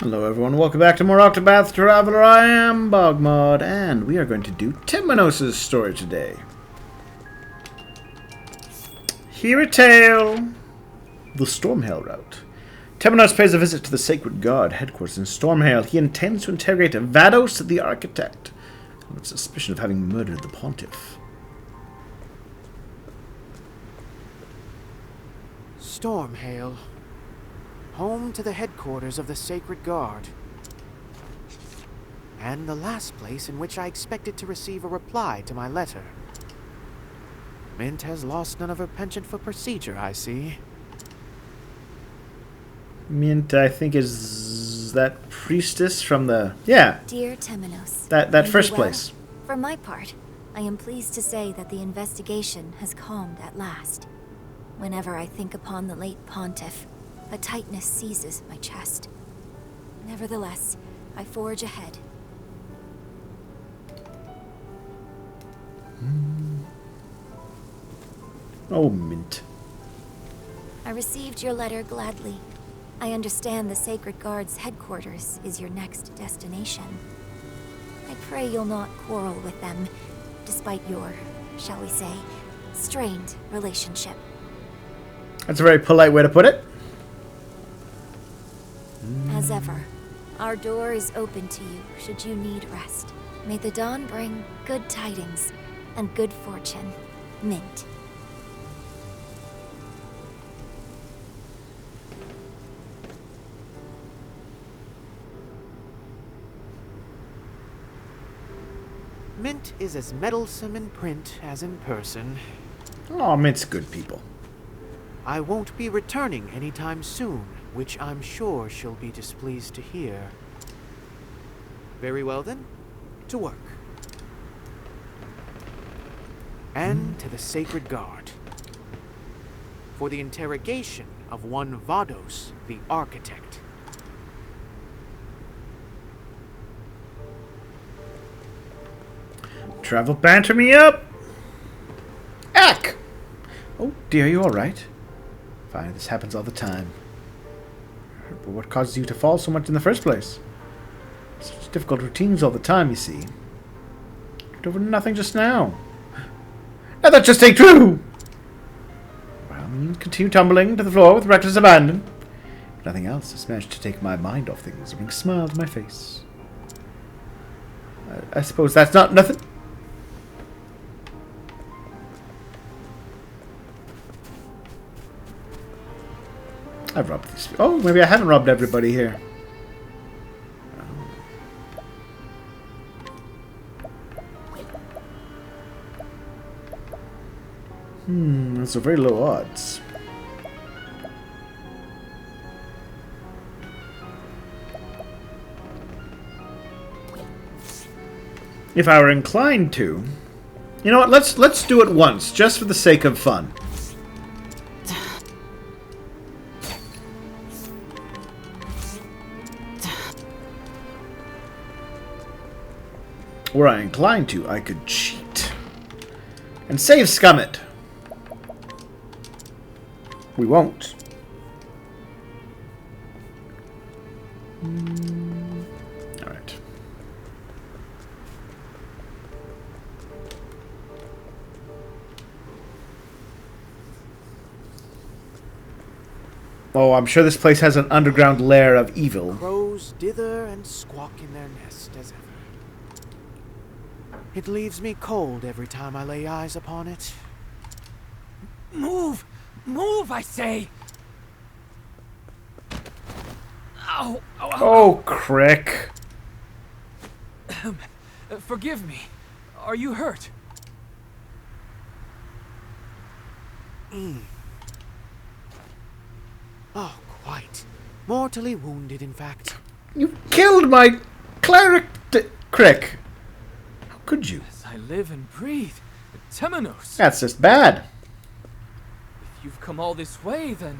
Hello everyone, welcome back to more Octopath Traveler. I am BogMod, and we are going to do Timonos' story today. Hear a tale. The Stormhail route. Timonos pays a visit to the Sacred Guard headquarters in Stormhail. He intends to interrogate Vados the Architect, with suspicion of having murdered the Pontiff. Stormhail. Home to the headquarters of the Sacred Guard. And the last place in which I expected to receive a reply to my letter. Mint has lost none of her penchant for procedure, I see. Mint, I think, is that priestess from the... Yeah. Dear Timonos. That first place. For my part, I am pleased to say that the investigation has calmed at last. Whenever I think upon the late Pontiff, a tightness seizes my chest. Nevertheless, I forge ahead. Oh, Mint. I received your letter gladly. I understand the Sacred Guard's headquarters is your next destination. I pray you'll not quarrel with them, despite your, shall we say, strained relationship. That's a very polite way to put it. As ever, our door is open to you should you need rest. May the dawn bring good tidings and good fortune. Mint. Mint is as meddlesome in print as in person. Oh, Mint's good people. I won't be returning anytime soon, which I'm sure she'll be displeased to hear. Very well then, to work. And to the Sacred Guard. For the interrogation of one Vados, the Architect. Travel banter me up! Ack! Oh dear, you alright? Fine, this happens all the time. But what causes you to fall so much in the first place? Such difficult routines all the time, you see. Tripped over nothing just now. Now that just ain't true! Well, you continue tumbling to the floor with reckless abandon. If nothing else has managed to take my mind off things and bring a smile to my face. I suppose that's not nothing. I've robbed these. Oh, maybe I haven't robbed everybody here. Those are very low odds. If I were inclined to, you know what? Let's do it once, just for the sake of fun. Were I inclined to, I could cheat. And save Scummit. We won't. Alright. Oh, I'm sure this place has an underground lair of evil. Crows dither and squawk in their nest as ever. It leaves me cold every time I lay eyes upon it. Move! Move, I say! Ow! Ow! Ow! Oh, Crick. Forgive me. Are you hurt? Oh, quite. Mortally wounded, in fact. You killed my cleric, Crick. How could you? As I live and breathe. Timonos! That's just bad. If you've come all this way, then...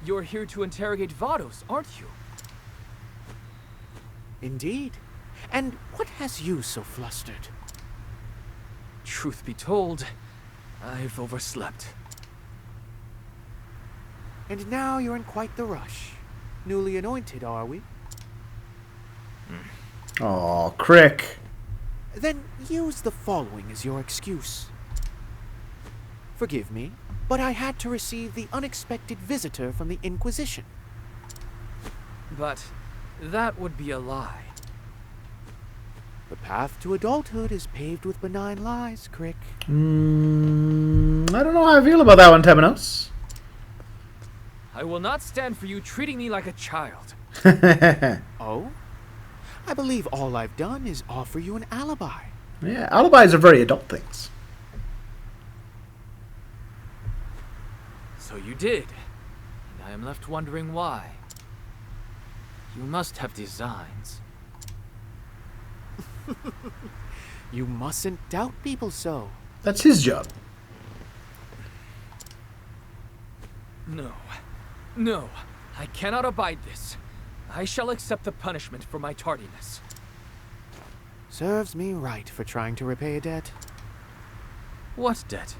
You're here to interrogate Vados, aren't you? Indeed. And what has you so flustered? Truth be told, I've overslept. And now you're in quite the rush. newly anointed, are we? Oh, Crick. Then use the following as your excuse. Forgive me, but I had to receive the unexpected visitor from the Inquisition. But that would be a lie. The path to adulthood is paved with benign lies, Crick. I don't know how I feel about that one, Temenos. I will not stand for you treating me like a child. Oh? I believe all I've done is offer you an alibi. Yeah, alibis are very adult things. So you did. And I am left wondering why. You must have designs. You mustn't doubt people so. That's his job. No. No. I cannot abide this. I shall accept the punishment for my tardiness. Serves me right for trying to repay a debt. What debt?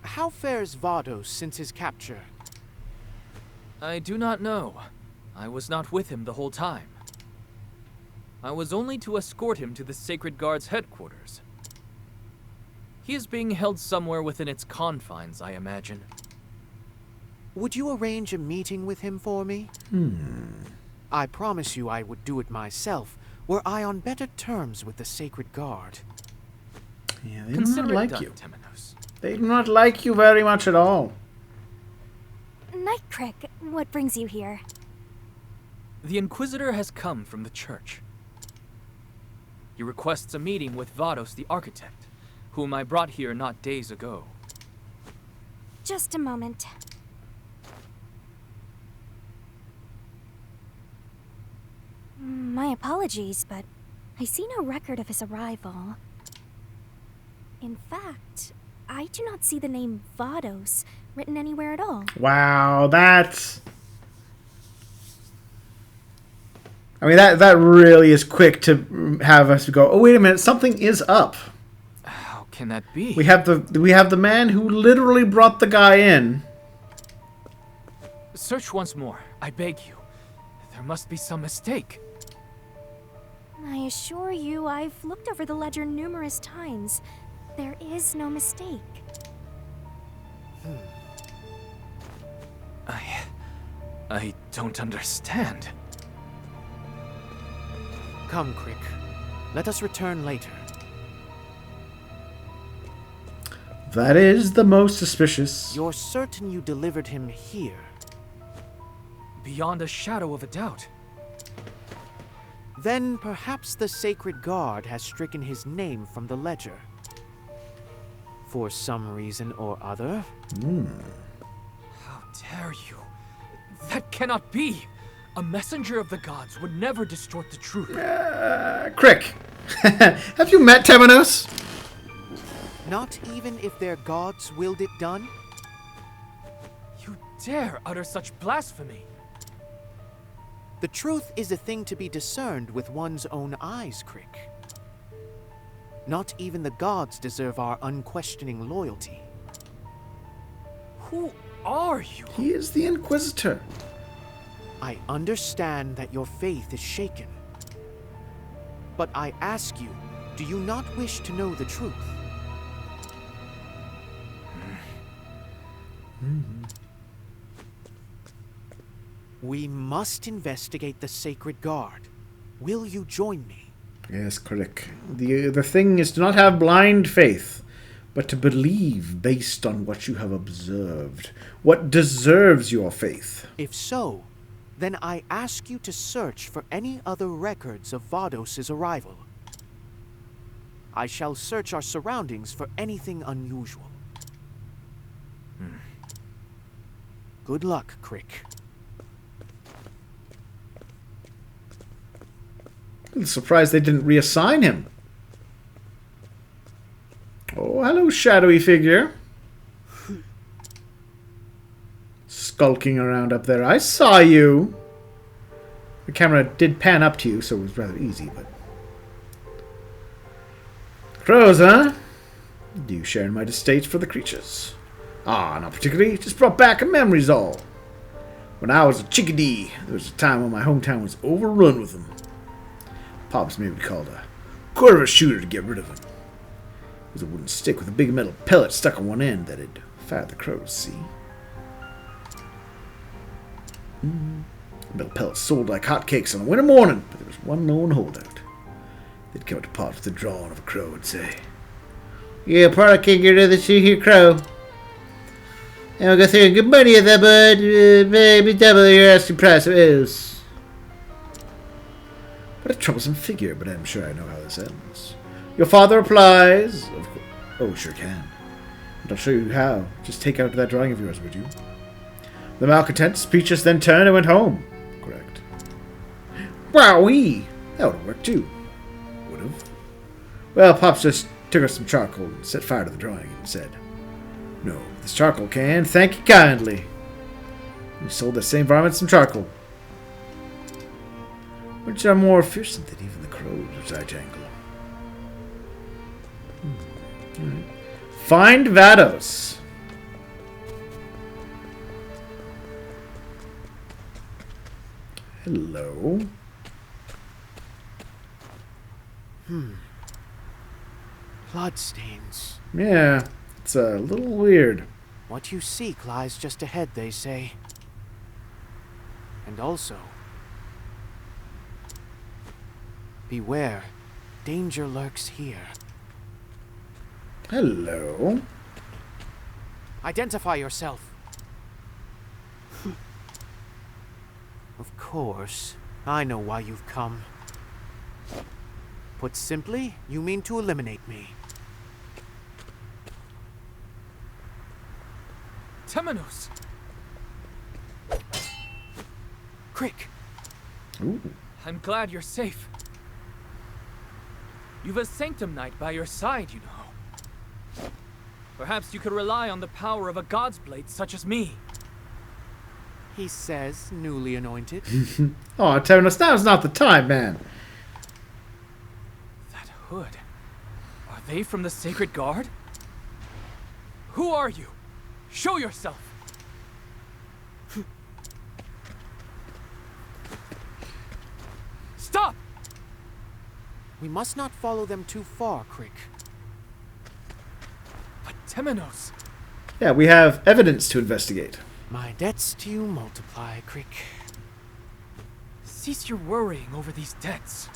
How fares Vados since his capture? I do not know. I was not with him the whole time. I was only to escort him to the Sacred Guard's headquarters. He is being held somewhere within its confines, I imagine. Would you arrange a meeting with him for me? I promise you I would do it myself, were I on better terms with the Sacred Guard. Yeah, they do Consider not it like done, you. Temenos. They do not like you very much at all. Night Crick, what brings you here? The Inquisitor has come from the church. He requests a meeting with Vados the architect, whom I brought here not days ago. Just a moment. My apologies, but I see no record of his arrival. In fact, I do not see the name Vados written anywhere at all. Wow, that's... I mean, that really is quick to have us go, oh, wait a minute, something is up. How can that be? We have the man who literally brought the guy in. Search once more, I beg you. There must be some mistake. I assure you, I've looked over the ledger numerous times. There is no mistake. I don't understand. Come, Crick. Let us return later. That is the most suspicious. You're certain you delivered him here? Beyond a shadow of a doubt. Then perhaps the Sacred Guard has stricken his name from the ledger. For some reason or other. How dare you? That cannot be! A messenger of the gods would never distort the truth. Crick, have you met Temenos? Not even if their gods willed it done? You dare utter such blasphemy! The truth is a thing to be discerned with one's own eyes, Crick. Not even the gods deserve our unquestioning loyalty. Who are you? He is the Inquisitor. I understand that your faith is shaken. But I ask you, do you not wish to know the truth? We must investigate the Sacred Guard. Will you join me? Yes, Crick. The thing is to not have blind faith, but to believe based on what you have observed. What deserves your faith. If so, then I ask you to search for any other records of Vados' arrival. I shall search our surroundings for anything unusual. Good luck, Crick. I'm surprised they didn't reassign him. Oh, hello, shadowy figure. Skulking around up there. I saw you. The camera did pan up to you, so it was rather easy, but... Crows, huh? you, sharing my distaste for the creatures. Ah, not particularly. Just brought back a memories all. When I was a chickadee, there was a time when my hometown was overrun with them. Pops maybe called a quarter of a shooter to get rid of him. It was a wooden stick with a big metal pellet stuck on one end that had fired the crows, see? Metal pellets sold like hotcakes on a winter morning, but there was one lone holdout. They'd come to Pops with the drawing of a crow and say, "Yeah, probably can't get rid of this here crow. And we'll go through and get money at that, bud. Maybe double your asking price of else." What a troublesome figure, but I'm sure I know how this ends. Your father replies, "Of course." "Oh, sure can. But I'll show you how. Just take out that drawing of yours, would you?" The malcontent, speechless, then turned and went home. Correct. Wowee! That would have worked too. Would have. Well, Pops just took us some charcoal and set fire to the drawing and said, "No, this charcoal can, thank you kindly." We sold that same varmint some charcoal. Which are more fearsome than even the crows, which I jangle. Right. Find Vados. Hello. Bloodstains. Yeah, it's a little weird. What you seek lies just ahead, they say. And also, beware, danger lurks here. Hello. Identify yourself. Of course, I know why you've come. Put simply, you mean to eliminate me. Temenos! Crick! Ooh. I'm glad you're safe. You've a Sanctum Knight by your side, you know. Perhaps you could rely on the power of a God's Blade such as me. He says, newly anointed. Oh, Temenos, now's not the time, man. That hood. Are they from the Sacred Guard? Who are you? Show yourself! Stop! We must not follow them too far, Crick. But Temenos! Yeah, we have evidence to investigate. My debts to you multiply, Crick. Cease your worrying over these debts.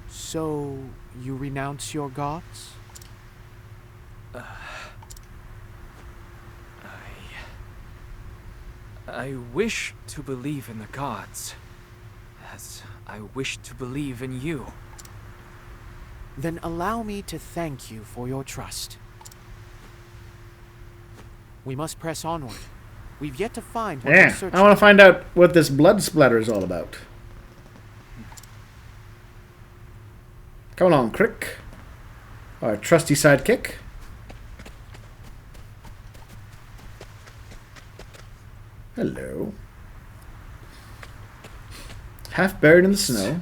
So, you renounce your gods? I wish to believe in the gods, as I wish to believe in you. Then allow me to thank you for your trust. We must press onward. We've yet to find what we're Yeah, searching I want to find out what this blood splatter is all about. Come along, Crick. Our trusty sidekick. Hello. Half buried in the snow.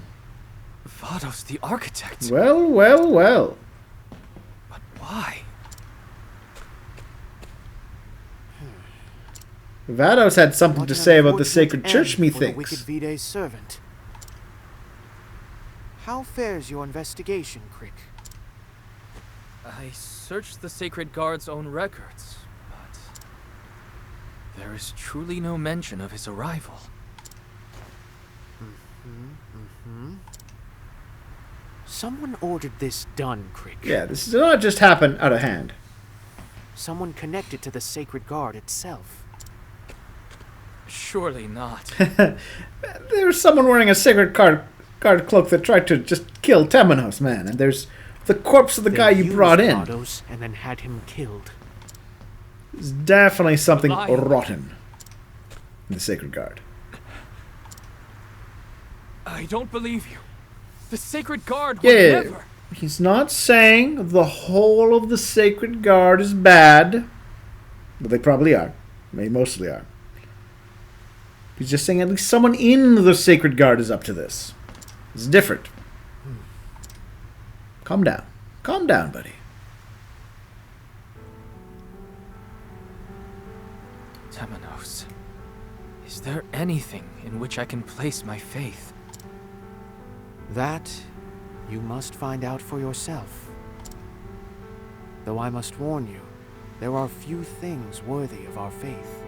Vados the architect. Well, well, well. But why? Vados had something What to an say about the unfortunate sacred church, end for the methinks. wicked Vide's servant. How fares your investigation, Crick? I searched the Sacred Guard's own records, but there is truly no mention of his arrival. Someone ordered this done, Crick. Yeah, this does not just happen out of hand. Someone connected to the Sacred Guard itself. Surely not. There's someone wearing a sacred guard cloak that tried to just kill Temenos, man. And there's the corpse of the guy you brought in. Vados and then had him killed. There's definitely something Lying. rotten in the sacred guard. I don't believe you. The Sacred Guard would Yeah, never. he's not saying the whole of the sacred guard is bad, but they probably are. They mostly are. He's just saying at least someone in the sacred guard is up to this. It's different. Calm down. Calm down, buddy. Temenos, is there anything in which I can place my faith? That you must find out for yourself. Though I must warn you, there are few things worthy of our faith.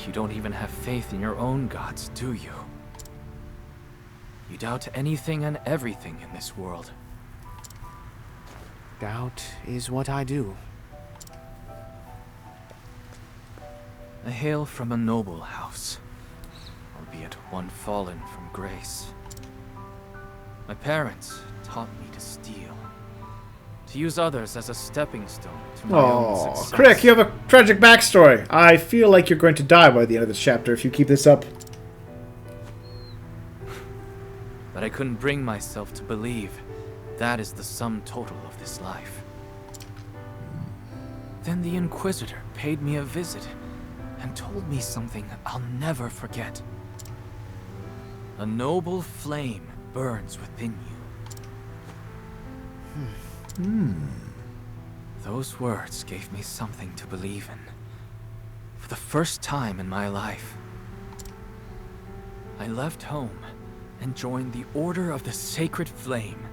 You don't even have faith in your own gods, do you? You doubt anything and everything in this world. Doubt is what I do. I hail from a noble house, albeit one fallen from grace. My parents taught me to steal, to use others as a stepping stone to my own Oh, success. Crick, you have a tragic backstory. I feel like you're going to die by the end of this chapter if you keep this up. But I couldn't bring myself to believe that is the sum total of this life. Then the Inquisitor paid me a visit and told me something I'll never forget. A noble flame burns within you. Those words gave me something to believe in. For the first time in my life, I left home and joined the Order of the Sacred Flame.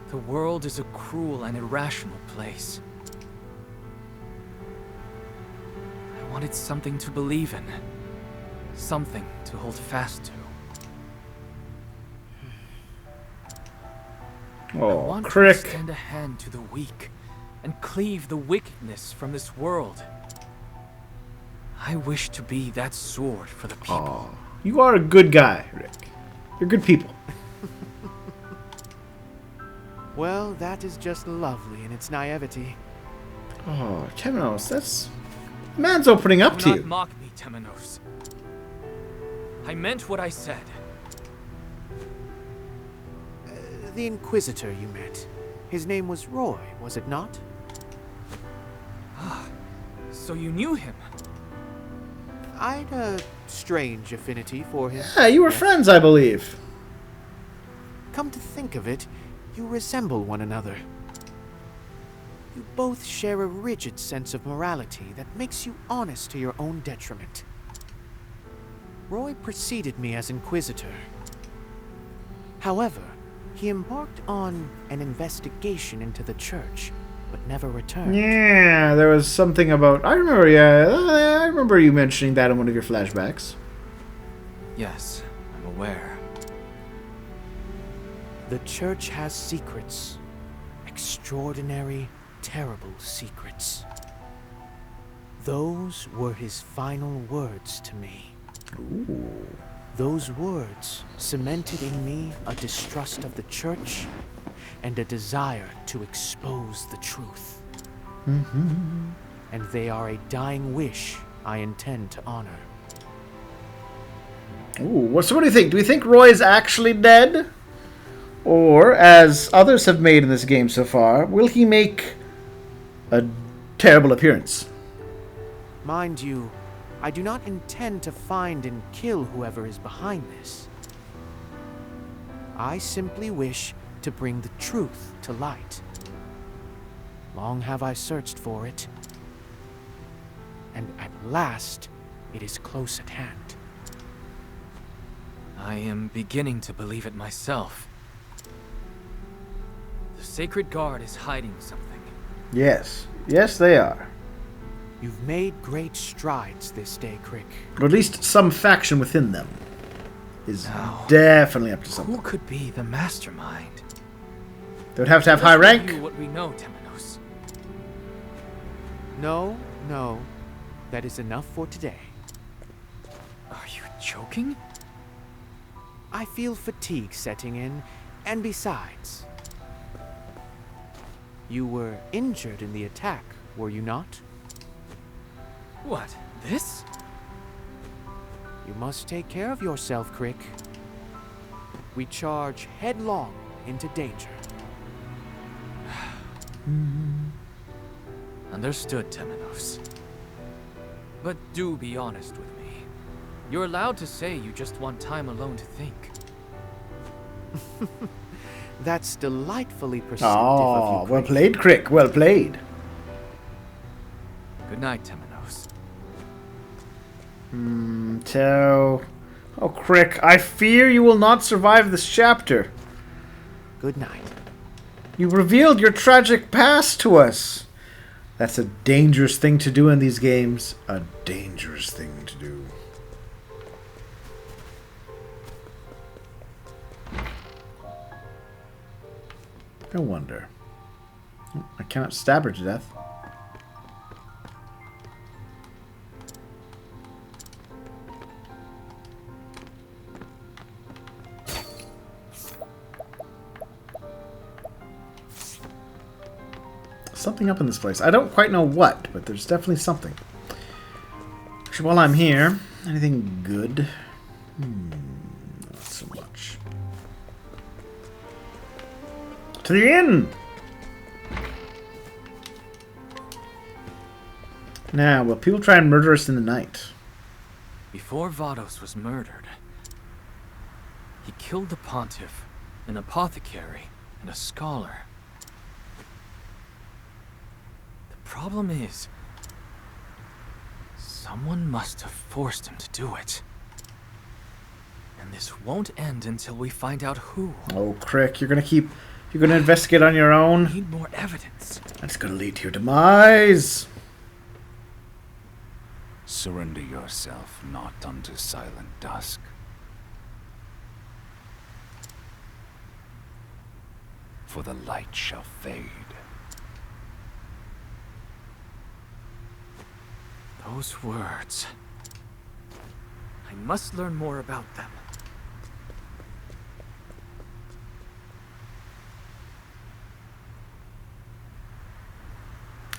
The world is a cruel and irrational place. I wanted something to believe in, something to hold fast to. I Oh, want to Crick. extend a hand to the weak and cleave the wickedness from this world. I wish to be that sword for the people. Oh, you are a good guy, Rick. You're good people. Well, that is just lovely in its naivety. Oh, Temenos, that's... Man's opening up Do to not you. mock me, Temenos. I meant what I said. The Inquisitor you met. His name was Roy, was it not? So you knew him? I'd a strange affinity for him. Yeah, you were Yes. friends, I believe. Come to think of it, you resemble one another. You both share a rigid sense of morality that makes you honest to your own detriment. Roy preceded me as Inquisitor. However, he embarked on an investigation into the church, but never returned. Yeah, there was something about... I remember, yeah, I remember you mentioning that in one of your flashbacks. Yes, I'm aware. The church has secrets. Extraordinary, terrible secrets. Those were his final words to me. Ooh. Those words cemented in me a distrust of the church and a desire to expose the truth. And they are a dying wish I intend to honor. Ooh, so what do you think? Do we think Roy is actually dead? Or, as others have made in this game so far, will he make a terrible appearance? Mind you, I do not intend to find and kill whoever is behind this. I simply wish to bring the truth to light. Long have I searched for it, and at last it is close at hand. I am beginning to believe it myself. The Sacred Guard is hiding something. Yes. Yes, they are. You've made great strides this day, Crick. Or at least some faction within them is Now, definitely up to something. who could be the mastermind? They would have to have high Let's rank. review what we know, Temenos. No, no. That is enough for today. Are you joking? I feel fatigue setting in, and besides... You were injured in the attack, were you not? What, this? You must take care of yourself, Crick. We charge headlong into danger. Understood, Temenos. But do be honest with me. You're allowed to say you just want time alone to think. That's delightfully perceptive of you, Oh, well Crick. played, Crick. Well played. Good night, Temenos. Oh, Crick, I fear you will not survive this chapter. Good night. You revealed your tragic past to us. That's a dangerous thing to do in these games. A dangerous thing to do. No wonder. I cannot stab her to death. Something up in this place. I don't quite know what, but there's definitely something. Actually, while I'm here, anything good? Not so much. To the inn! Now, will people try and murder us in the night? Before Vados was murdered, he killed the pontiff, an apothecary, and a scholar. The problem is, someone must have forced him to do it. And this won't end until we find out who. Oh, Crick, you're gonna investigate on your own? We need more evidence. That's gonna lead to your demise! Surrender yourself not unto silent dusk. For the light shall fade. Those words. I must learn more about them.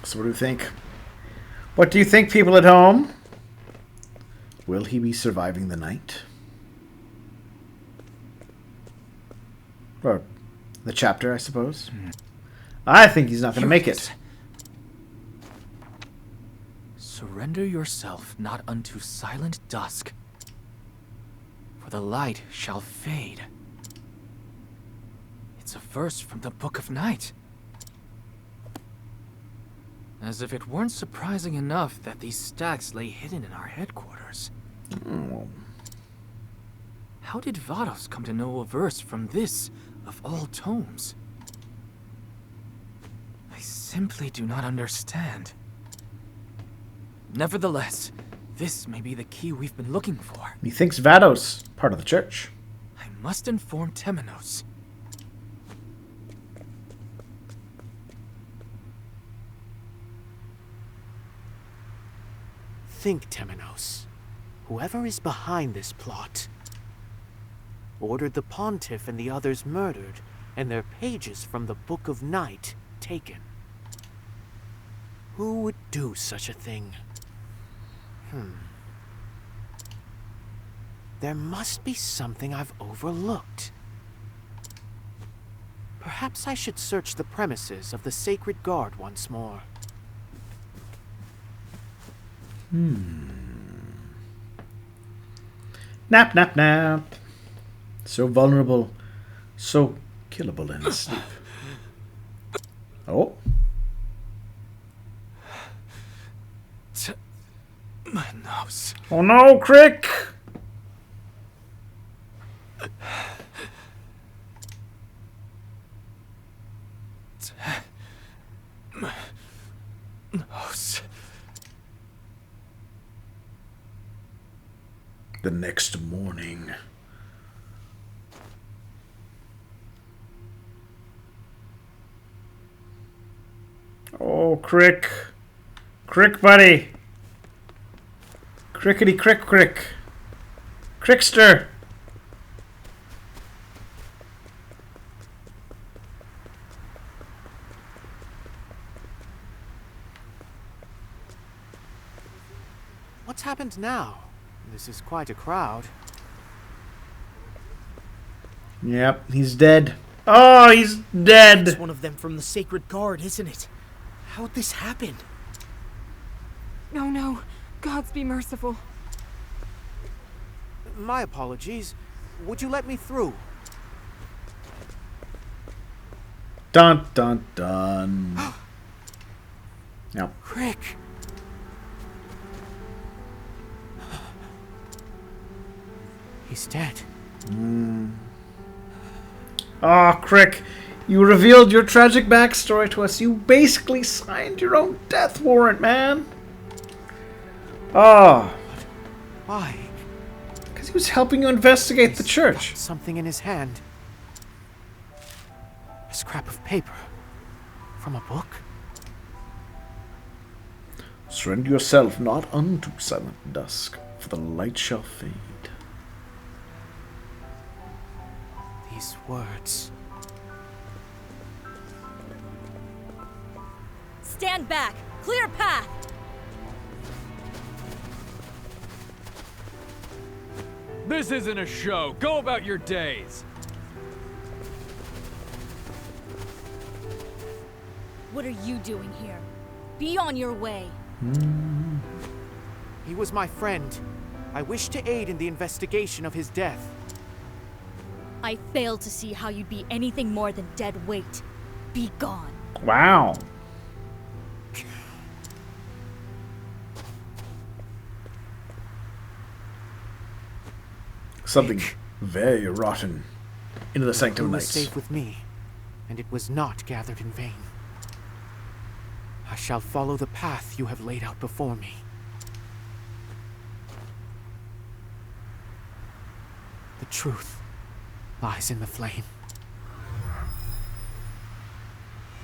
So what do you think? What do you think, people at home? Will he be surviving the night? Or the chapter, I suppose. I think he's not going to make it. Surrender yourself not unto silent dusk, for the light shall fade. It's a verse from the Book of Night. As if it weren't surprising enough that these stacks lay hidden in our headquarters. How did Vados come to know a verse from this, of all tomes? I simply do not understand. Nevertheless, this may be the key we've been looking for. He thinks Vados, part of the church. I must inform Temenos. Think, Temenos. Whoever is behind this plot ordered the pontiff and the others murdered, and their pages from the Book of Night taken. Who would do such a thing? There must be something I've overlooked. Perhaps I should search the premises of the Sacred Guard once more. Nap, nap, nap. So vulnerable. So killable in his sleep. Oh. My nose. Oh no, Crick! Nose. The next morning. Oh, Crick. Crick, buddy. Crickety crick crick. Crickster. What's happened now? This is quite a crowd. Yep, he's dead. Oh, he's dead. It's one of them from the Sacred Guard, isn't it? How'd this happen? No, no. Gods be merciful. My apologies. Would you let me through? Dun dun dun. Yep. Rick! He's dead. Ah, Crick, you revealed your tragic backstory to us. You basically signed your own death warrant, man. Ah, Why? because he was helping you investigate the church. Something in his hand. A scrap of paper. From a book? Surrender yourself not unto silent dusk, for the light shall fade. These words. Stand back! Clear path! This isn't a show. Go about your days. What are you doing here? Be on your way. He was my friend. I wish to aid in the investigation of his death. I fail to see how you'd be anything more than dead weight. Be gone. Wow. Something very rotten into the Sanctum He of was Knights. safe with me, and it was not gathered in vain. I shall follow the path you have laid out before me. The truth lies in the flame.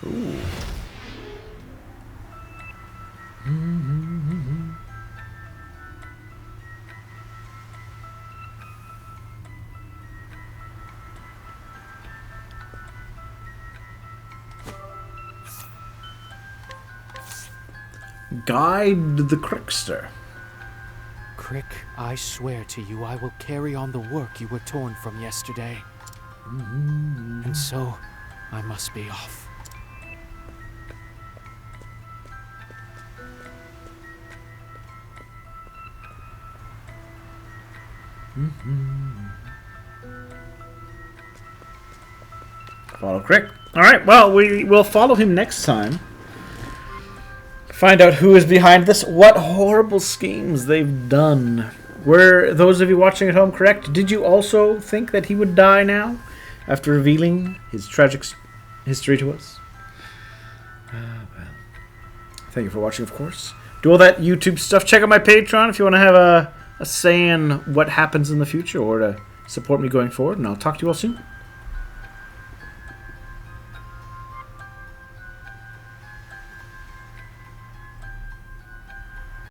Ooh. Guide the Crickster. Crick, I swear to you I will carry on the work you were torn from yesterday. And so, I must be off. Follow Crick. Alright, well, we will follow him next time. Find out who is behind this, what horrible schemes they've done. Were those of you watching at home correct? Did you also think that he would die now, after revealing his tragic history to us? Well. Thank you for watching, of course. Do all that YouTube stuff. Check out my Patreon if you want to have a say in what happens in the future or to support me going forward. And I'll talk to you all soon.